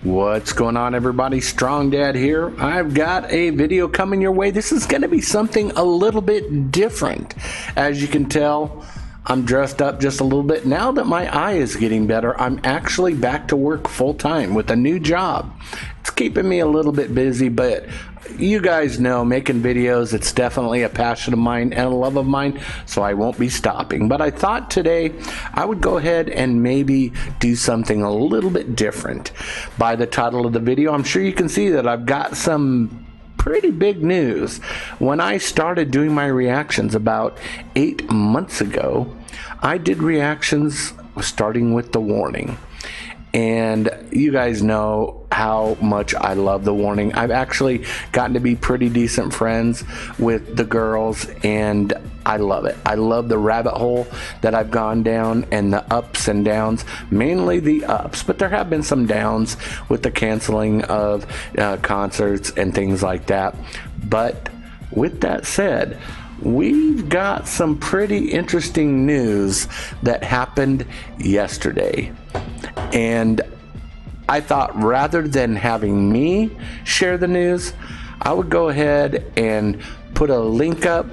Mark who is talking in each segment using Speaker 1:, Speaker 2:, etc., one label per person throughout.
Speaker 1: What's going on, everybody? Strong Dad here. I've got a video coming your way. This is going to be something a little bit different. As you can tell, I'm dressed up just a little bit. Now that my eye is getting better, I'm actually back to work full time with a new job. It's keeping me a little bit busy, but you guys know making videos, it's definitely a passion of mine and a love of mine, so I won't be stopping. But I thought today I would go ahead and maybe do something a little bit different. By the title of the video, I'm sure you can see that I've got some pretty big news. When I started doing my reactions about 8 months ago, I did reactions starting with The Warning. And you guys know how much I love The Warning. I've actually gotten to be pretty decent friends with the girls, and I love it. I love the rabbit hole that I've gone down and the ups and downs, mainly the ups, but there have been some downs with the canceling of concerts and things like that. But with that said, we've got some pretty interesting news that happened yesterday. And I thought rather than having me share the news, I would go ahead and put a link up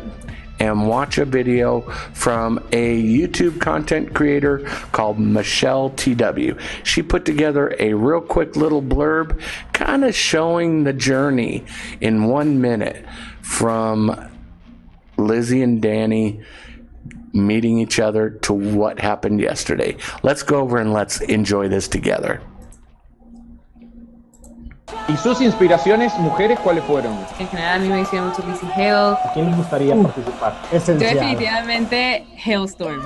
Speaker 1: and watch a video from a YouTube content creator called Michelle TW. She put together a real quick little blurb kind of showing the journey in 1 minute from Lizzie and Danny meeting each other to what happened yesterday. Let's go over and let's enjoy this together.
Speaker 2: ¿Y sus inspiraciones, mujeres, cuáles fueron?
Speaker 3: En general a mí me decía mucho Lizzie Hale.
Speaker 4: ¿A quién les gustaría participar?
Speaker 3: Yo
Speaker 4: Esencial.
Speaker 3: definitivamente Hailstorm.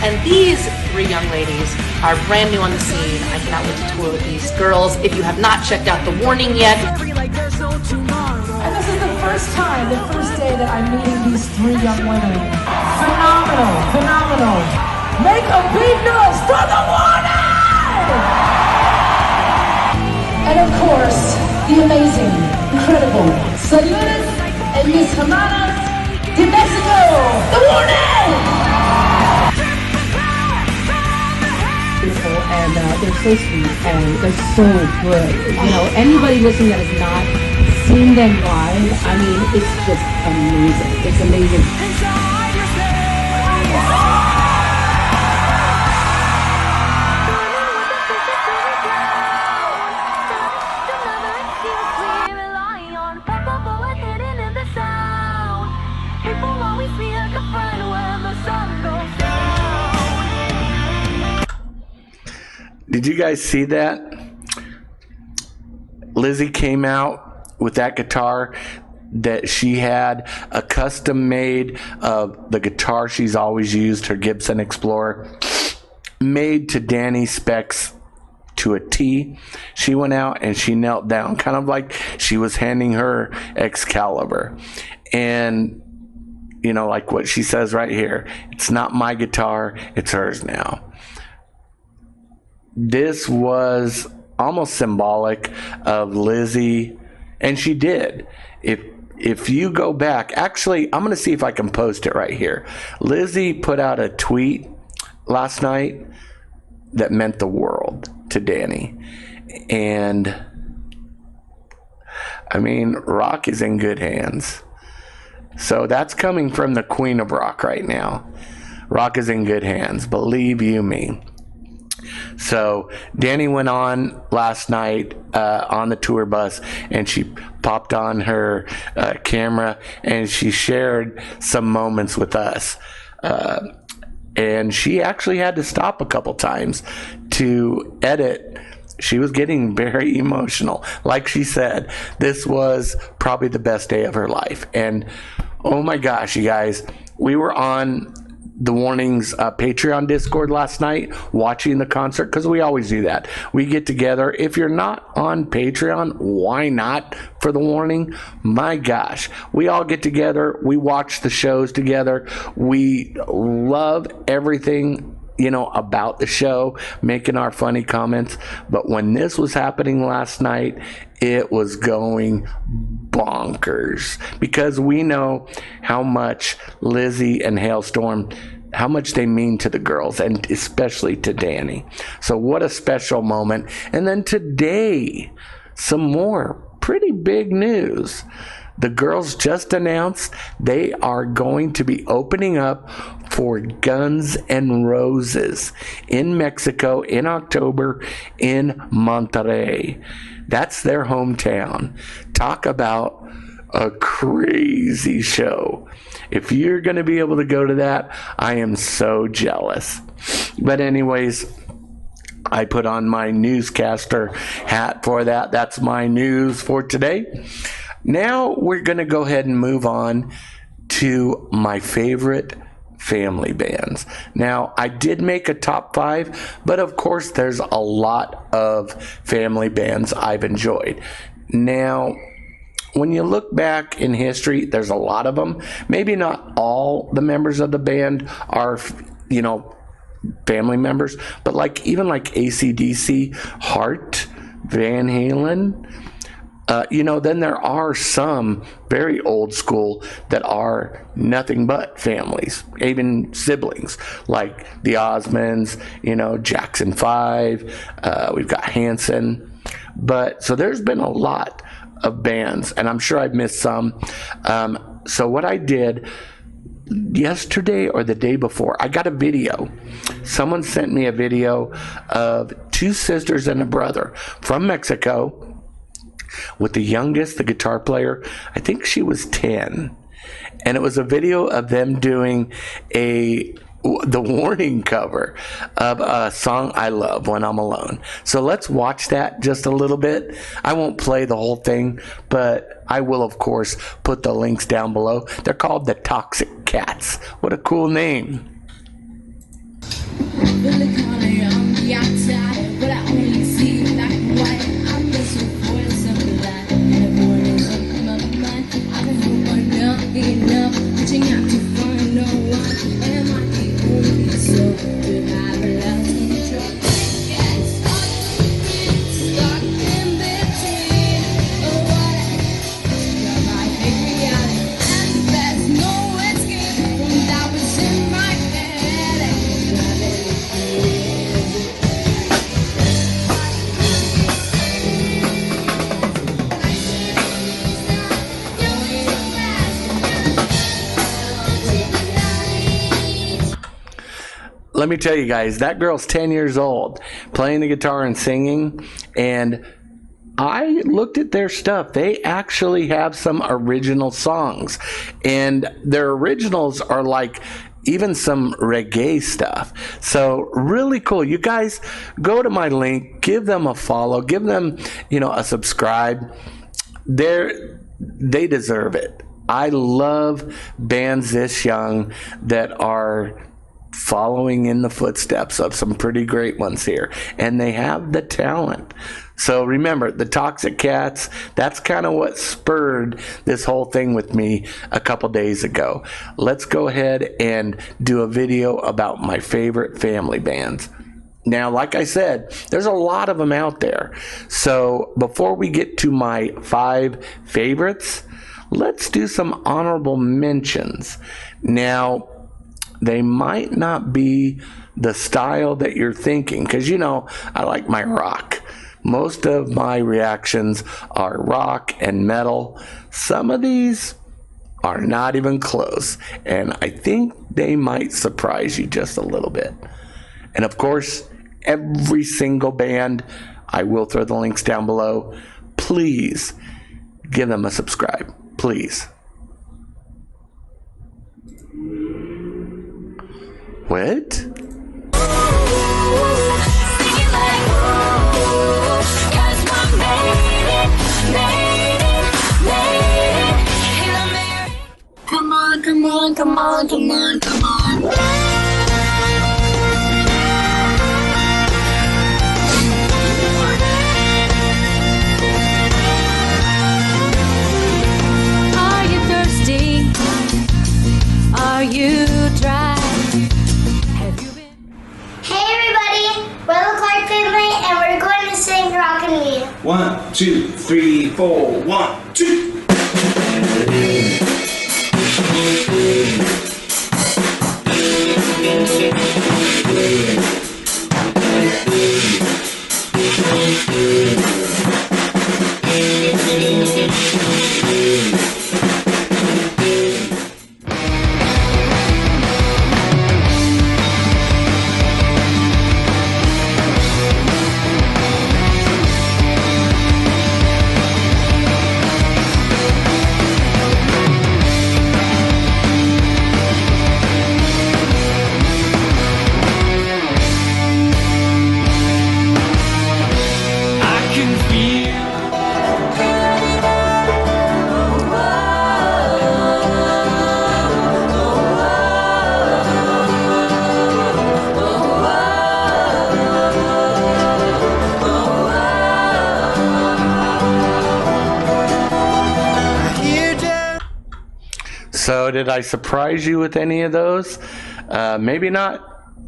Speaker 5: And these three young ladies are brand new on the scene. I cannot wait to tour with these girls. If you have not checked out The Warning yet.
Speaker 6: And this is the first time, the first day that I'm meeting these three young women. Phenomenal, phenomenal. Make a big noise for The Warning! And of course, the amazing, incredible, señores and mis hermanas de Mexico, The Warning!
Speaker 7: And they're so sweet and they're so good. You know, anybody listening that has not seen them live, I mean, it's just amazing. It's amazing.
Speaker 1: Did you guys see that? Lizzie came out with that guitar that she had, a custom made of the guitar she's always used, her Gibson Explorer, made to Danny specs to a T. She went out and she knelt down, kind of like she was handing her Excalibur. And you know, like what she says right here, it's not my guitar, it's hers now. This was almost symbolic of Lizzie, and she did. If you go back, actually, I'm going to see if I can post it right here. Lizzie put out a tweet last night that meant the world to Danny. And, I mean, rock is in good hands. So that's coming from the Queen of Rock right now. Rock is in good hands, believe you me. So Danny went on last night on the tour bus, and she popped on her camera and she shared some moments with us. And she actually had to stop a couple times to edit. She was getting very emotional. Like she said, this was probably the best day of her life. And oh my gosh, you guys, we were on The Warning's Patreon Discord last night watching the concert, because we always do that. We get together. If you're not on Patreon, why not for The Warning? My gosh, we all get together. We watch the shows together. We love everything about the show, making our funny comments. But when this was happening last night, it was going bonkers, because we know how much Lizzie and Hailstorm, how much they mean to the girls, and especially to Danny. So what a special moment. And then today, some more pretty big news. The girls just announced they are going to be opening up for Guns N' Roses in Mexico in October in Monterrey. That's their hometown. Talk about a crazy show. If you're going to be able to go to that, I am so jealous. But anyways, I put on my newscaster hat for that. That's my news for today. Now we're going to go ahead and move on to my favorite family bands. Now, I did make a top 5, but of course there's a lot of family bands I've enjoyed. Now, when you look back in history, there's a lot of them. Maybe not all the members of the band are, family members, but even like AC/DC, Heart, Van Halen, then there are some very old school that are nothing but families, even siblings, like the Osmonds, Jackson 5, we've got Hanson. But so there's been a lot of bands, and I'm sure I've missed some. So what I did yesterday or the day before, I got a video. Someone sent me a video of 2 sisters and a brother from Mexico, with the youngest, the guitar player, I think she was 10. And it was a video of them doing the Warning cover of a song I love, When I'm Alone. So let's watch that just a little bit. I won't play the whole thing, but I will, of course, put the links down below. They're called the Toxic Cats. What a cool name. Let me tell you guys, that girl's 10 years old, playing the guitar and singing, and I looked at their stuff. They actually have some original songs, and their originals are like even some reggae stuff. So really cool. You guys go to my link, give them a follow, give them, a subscribe. They deserve it. I love bands this young that are following in the footsteps of some pretty great ones here, and they have the talent. So remember, the Toxic Cats, that's kind of what spurred this whole thing with me a couple days ago. Let's go ahead and do a video about my favorite family bands. Now, like I said, there's a lot of them out there. So before we get to my 5 favorites, let's do some honorable mentions. Now, they might not be the style that you're thinking, because I like my rock. Most of my reactions are rock and metal. Some of these are not even close, and I think they might surprise you just a little bit. And of course, every single band, I will throw the links down below. Please give them a subscribe, please. What?
Speaker 4: Come on, come on, come on, come on, come on.
Speaker 8: Are you thirsty? Are you dry? Have you been? 1, 2, 3, 4. 1, 2.
Speaker 1: So did I surprise you with any of those? Maybe not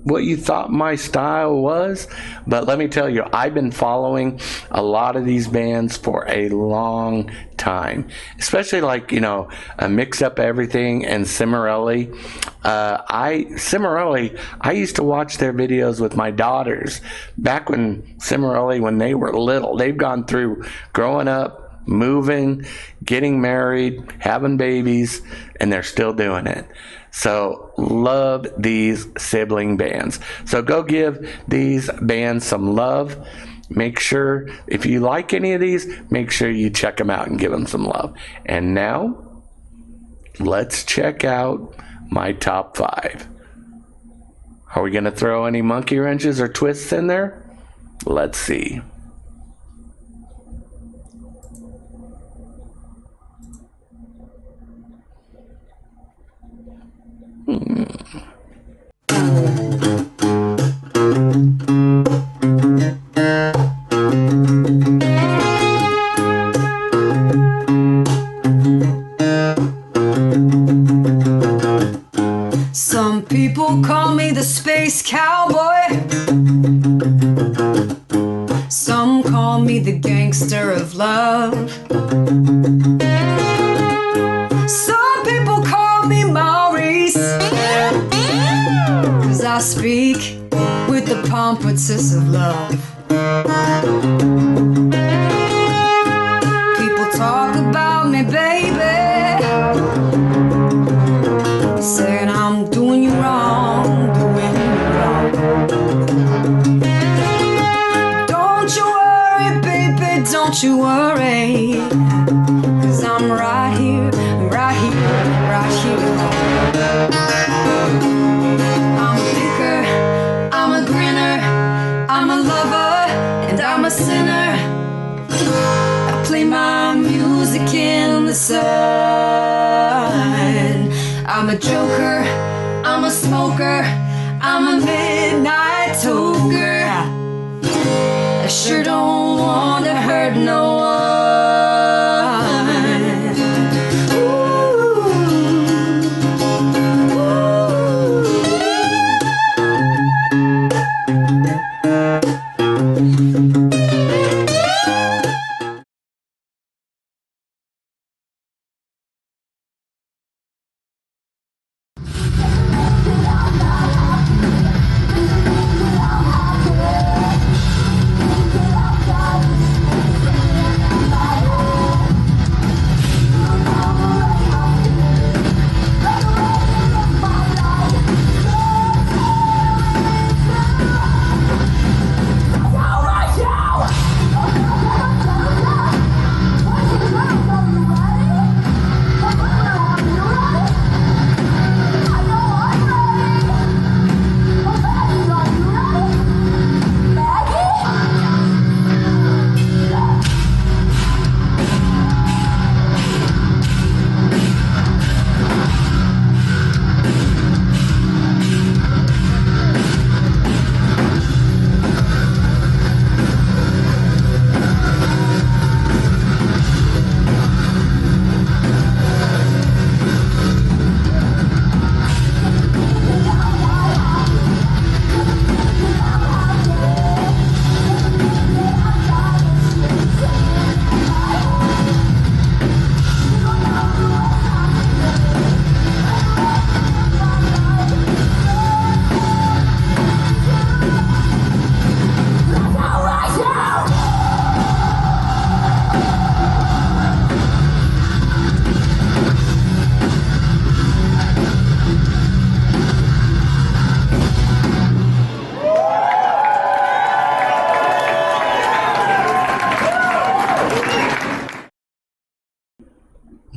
Speaker 1: what you thought my style was, but let me tell you, I've been following a lot of these bands for a long time, especially like, you know, Mix Up Everything and Cimarelli. Cimarelli, I used to watch their videos with my daughters back when Cimarelli, when they were little. They've gone through growing up, moving, getting married, having babies, and they're still doing it. So love these sibling bands. So go give these bands some love. Make sure, if you like any of these, make sure you check them out and give them some love. And now, let's check out my top 5. Are we going to throw any monkey wrenches or twists in there? Let's see.
Speaker 9: Some people call me the space cowboy. Some call me the gangster of love. Some people call me Maurice, 'cause I speak with the pompatus of love. People talk about me, baby, saying I'm doing you wrong, doing you wrong. Don't you worry, baby, don't you worry, 'cause I'm right here, right here, right here. I'm a thinker, I'm a grinner, I'm a lover, and I'm a sinner. I play my music in the sun. I'm a joker, I'm a smoker, I'm a midnight toker. I sure don't want to hurt no one.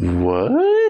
Speaker 1: What?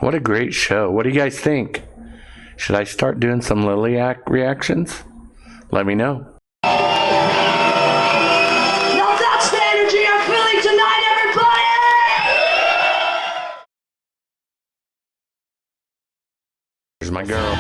Speaker 1: What a great show. What do you guys think? Should I start doing some Liliac reactions? Let me know.
Speaker 9: Now that's the energy I'm feeling tonight, everybody!
Speaker 1: Here's my girl.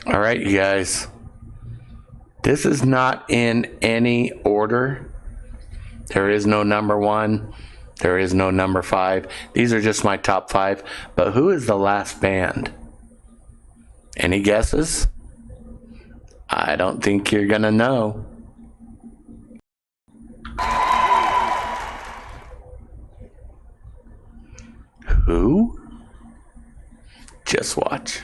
Speaker 1: All right, you guys. This is not in any order. There is no number 1. There is no number 5. These are just my top 5. But who is the last band? Any guesses? I don't think you're gonna know. Who? Just watch.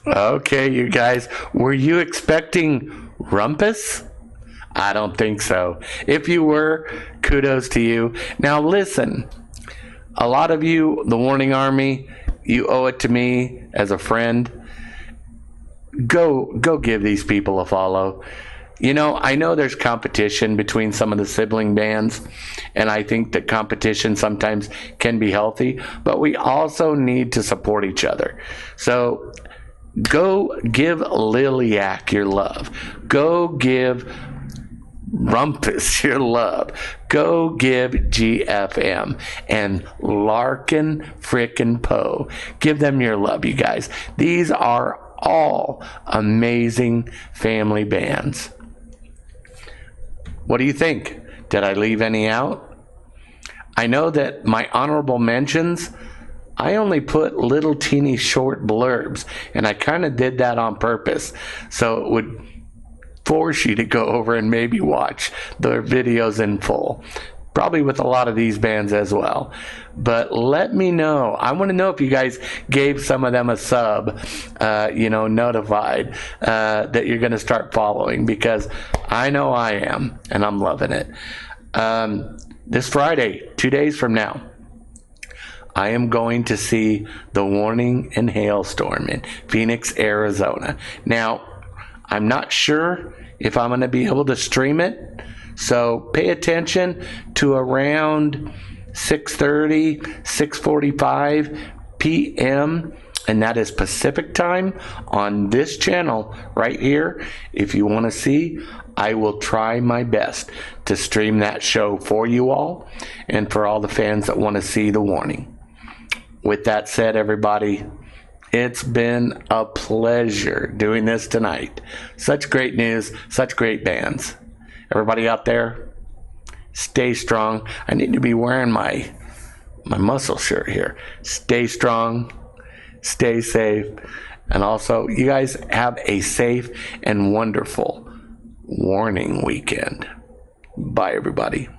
Speaker 1: Okay, you guys, were you expecting rumpus? I don't think so. If you were, kudos to you. Now listen, a lot of you, the Warning Army, you owe it to me as a friend. Go give these people a follow. You know, I know there's competition between some of the sibling bands, and I think that competition sometimes can be healthy, but we also need to support each other. So go give Liliac your love. Go give Rumpus your love. Go give GFM and Larkin Frickin' Poe. Give them your love, you guys. These are all amazing family bands. What do you think? Did I leave any out? I know that my honorable mentions, I only put little teeny short blurbs, and I kind of did that on purpose, so it would force you to go over and maybe watch their videos in full. Probably with a lot of these bands as well. But let me know. I want to know if you guys gave some of them a sub, notified that you're going to start following, because I know I am, and I'm loving it. This Friday, 2 days from now, I am going to see The Warning and Hailstorm in Phoenix, Arizona. Now, I'm not sure if I'm going to be able to stream it, so pay attention to around 6:30, 6:45 p.m., and that is Pacific time on this channel right here. If you want to see, I will try my best to stream that show for you all and for all the fans that want to see The Warning. With that said, everybody, it's been a pleasure doing this tonight. Such great news, such great bands. Everybody out there, stay strong. I need to be wearing my muscle shirt here. Stay strong, stay safe, and also you guys have a safe and wonderful Warning weekend. Bye, everybody.